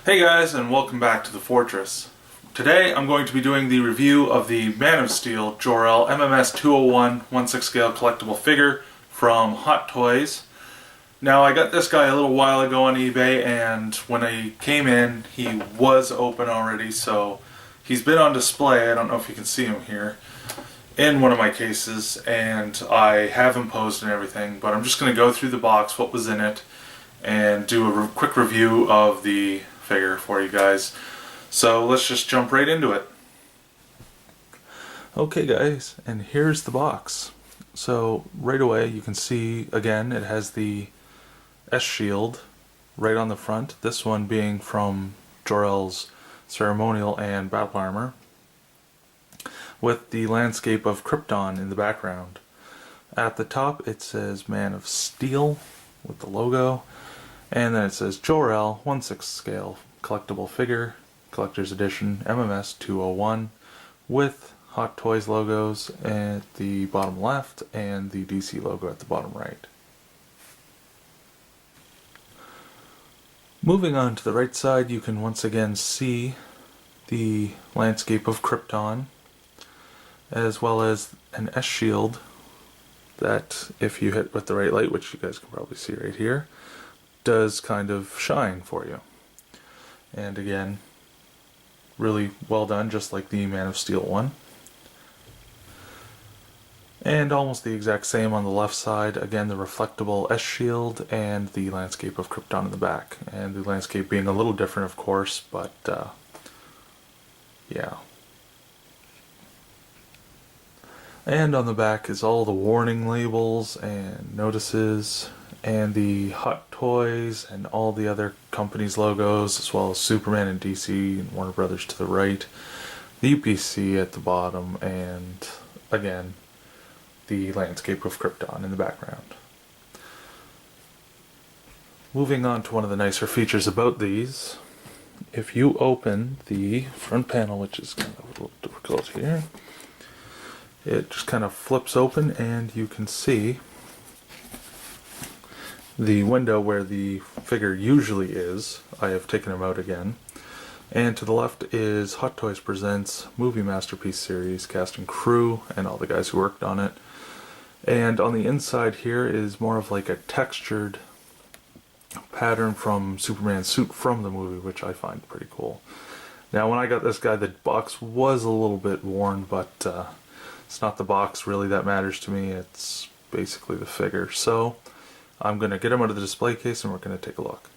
Hey guys, and welcome back to the Fortress. Today I'm going to be doing the review of the Man of Steel Jor-El MMS201 1/6 scale collectible figure from Hot Toys. Now I got this guy a little while ago on eBay, and when I came in he was open already, so he's been on display. I don't know if you can see him here in one of my cases, and I have him posed and everything, but I'm just going to go through the box, what was in it, and do a quick review of the figure for you guys. So let's just jump right into it. Okay guys, and here's the box. So right away you can see again it has the S shield right on the front, this one being from Jor-El's ceremonial and battle armor, with the landscape of Krypton in the background. At the top it says Man of Steel with the logo, and then it says Jor-El 1/6 scale collectible figure, collector's edition, MMS201, with Hot Toys logos at the bottom left and the DC logo at the bottom right. Moving on to the right side, you can once again see the landscape of Krypton, as well as an S shield that, if you hit with the right light, which you guys can probably see right here, does kind of shine for you. And again, really well done, just like the Man of Steel one. And almost the exact same on the left side, again the reflectable S shield and the landscape of Krypton in the back. And the landscape being a little different, of course, but yeah. And on the back is all the warning labels and notices, and the Hot Toys and all the other companies' logos, as well as Superman and DC and Warner Brothers to the right, the UPC at the bottom, and again the landscape of Krypton in the background. Moving on to one of the nicer features about these, if you open the front panel, which is kind of a little difficult here, it just kind of flips open and you can see the window where the figure usually is. I have taken him out again. And to the left is Hot Toys Presents Movie Masterpiece Series cast and crew and all the guys who worked on it. And on the inside here is more of like a textured pattern from Superman's suit from the movie, which I find pretty cool. Now when I got this guy, the box was a little bit worn, but it's not the box really that matters to me, it's basically the figure. So I'm going to get him out of the display case and we're going to take a look.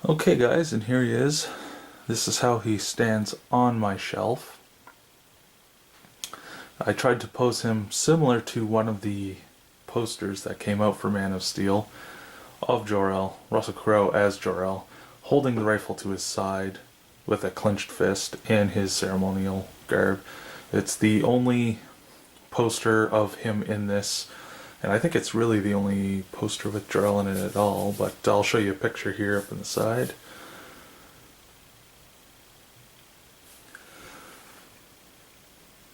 Okay guys, and here he is. This is how he stands on my shelf. I tried to pose him similar to one of the posters that came out for Man of Steel of Jor-El, Russell Crowe as Jor-El, holding the rifle to his side with a clenched fist in his ceremonial garb. It's the only poster of him in this, and I think it's really the only poster with Jor-El in it at all, but I'll show you a picture here up on the side.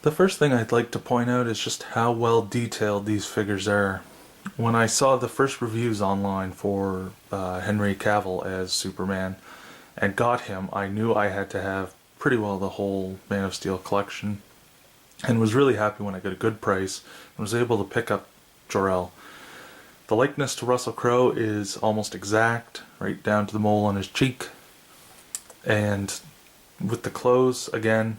The first thing I'd like to point out is just how well detailed these figures are. When I saw the first reviews online for Henry Cavill as Superman and got him, I knew I had to have pretty well the whole Man of Steel collection, and was really happy when I got a good price and was able to pick up Jor-El. The likeness to Russell Crowe is almost exact, right down to the mole on his cheek, and with the clothes, again,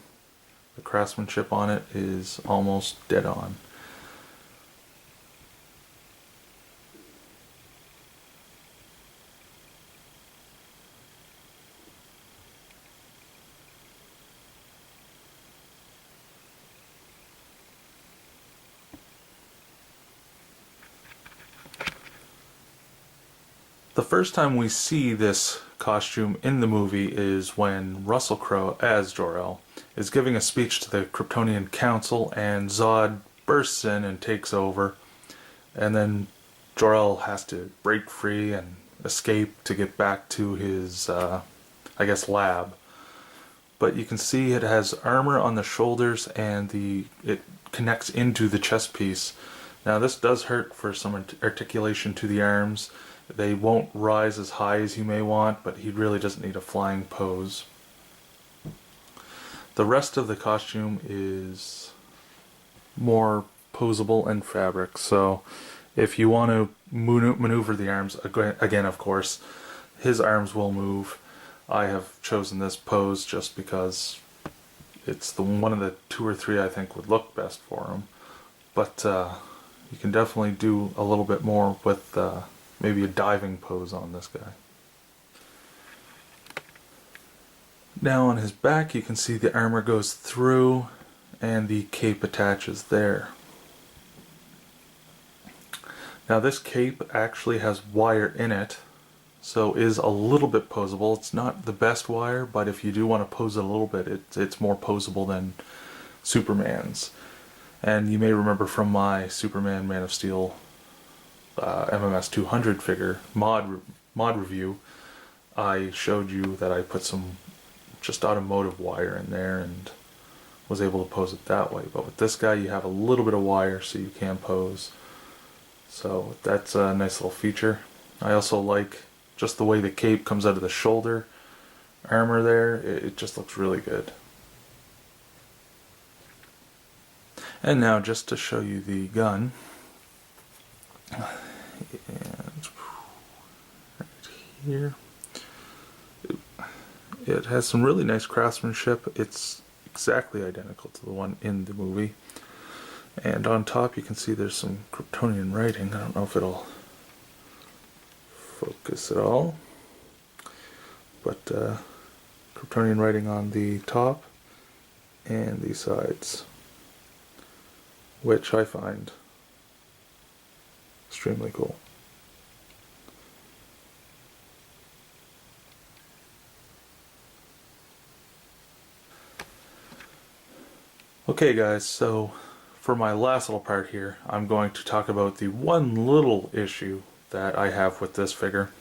the craftsmanship on it is almost dead on. The first time we see this costume in the movie is when Russell Crowe as Jor-El is giving a speech to the Kryptonian Council, and Zod bursts in and takes over, and then Jor-El has to break free and escape to get back to his, I guess, lab. But you can see it has armor on the shoulders and it connects into the chest piece. Now this does hurt for some articulation to the arms, They won't rise as high as you may want, but he really doesn't need a flying pose. The rest of the costume is more posable and fabric, so if you want to maneuver the arms, again of course, his arms will move. I have chosen this pose just because it's the one of the 2 or 3 I think would look best for him. But you can definitely do a little bit more with maybe a diving pose on this guy. Now on his back you can see the armor goes through and the cape attaches there. Now this cape actually has wire in it, so is a little bit posable. It's not the best wire, but if you do want to pose it a little bit, it's more posable than Superman's. And you may remember from my Superman Man of Steel MMS200 figure mod review, I showed you that I put some just automotive wire in there and was able to pose it that way. But with this guy you have a little bit of wire so you can pose. So that's a nice little feature. I also like just the way the cape comes out of the shoulder armor there. It just looks really good. And now just to show you the gun. And right here. It has some really nice craftsmanship. It's exactly identical to the one in the movie. And on top you can see there's some Kryptonian writing. I don't know if it'll focus at all. But Kryptonian writing on the top and the sides, which I find extremely cool. Okay guys, so for my last little part here, I'm going to talk about the one little issue that I have with this figure.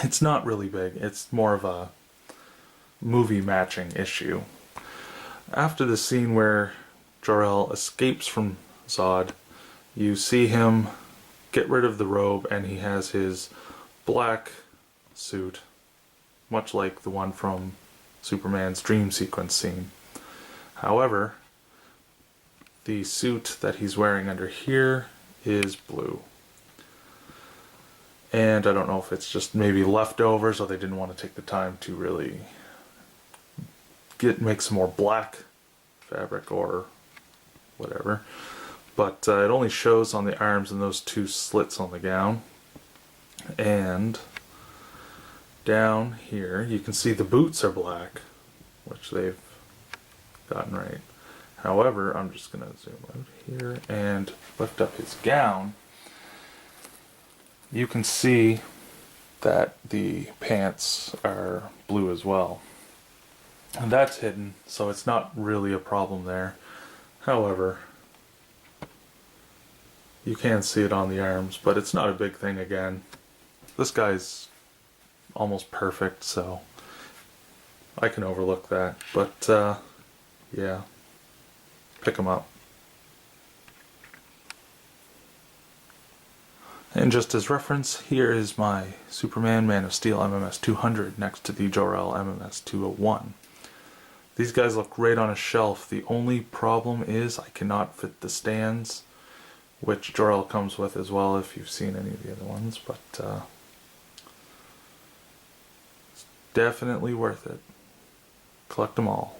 It's not really big, it's more of a movie matching issue. After the scene where Jor-El escapes from Zod, you see him get rid of the robe and he has his black suit, much like the one from Superman's dream sequence scene. However, the suit that he's wearing under here is blue. And I don't know if it's just maybe leftovers or they didn't want to take the time to really make some more black fabric or whatever. But it only shows on the arms and those 2 slits on the gown. And down here you can see the boots are black, which they've gotten right. However, I'm just going to zoom out here and lift up his gown. You can see that the pants are blue as well. And that's hidden, so it's not really a problem there. However, you can see it on the arms, but it's not a big thing again. This guy's almost perfect, so I can overlook that. But, yeah. Pick him up. And just as reference, here is my Superman Man of Steel MMS200 next to the Jor-El MMS201. These guys look great on a shelf. The only problem is I cannot fit the stands, which Jor-El comes with as well if you've seen any of the other ones, but it's definitely worth it. Collect them all.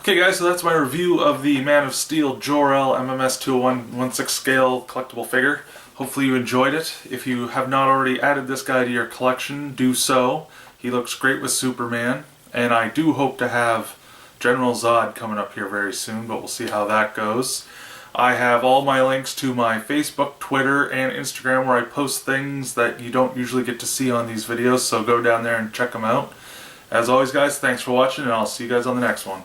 Okay guys, so that's my review of the Man of Steel Jor-El MMS201 1/6 scale collectible figure. Hopefully you enjoyed it. If you have not already added this guy to your collection, do so. He looks great with Superman, and I do hope to have General Zod coming up here very soon, but we'll see how that goes. I have all my links to my Facebook, Twitter, and Instagram where I post things that you don't usually get to see on these videos, so go down there and check them out. As always guys, thanks for watching, and I'll see you guys on the next one.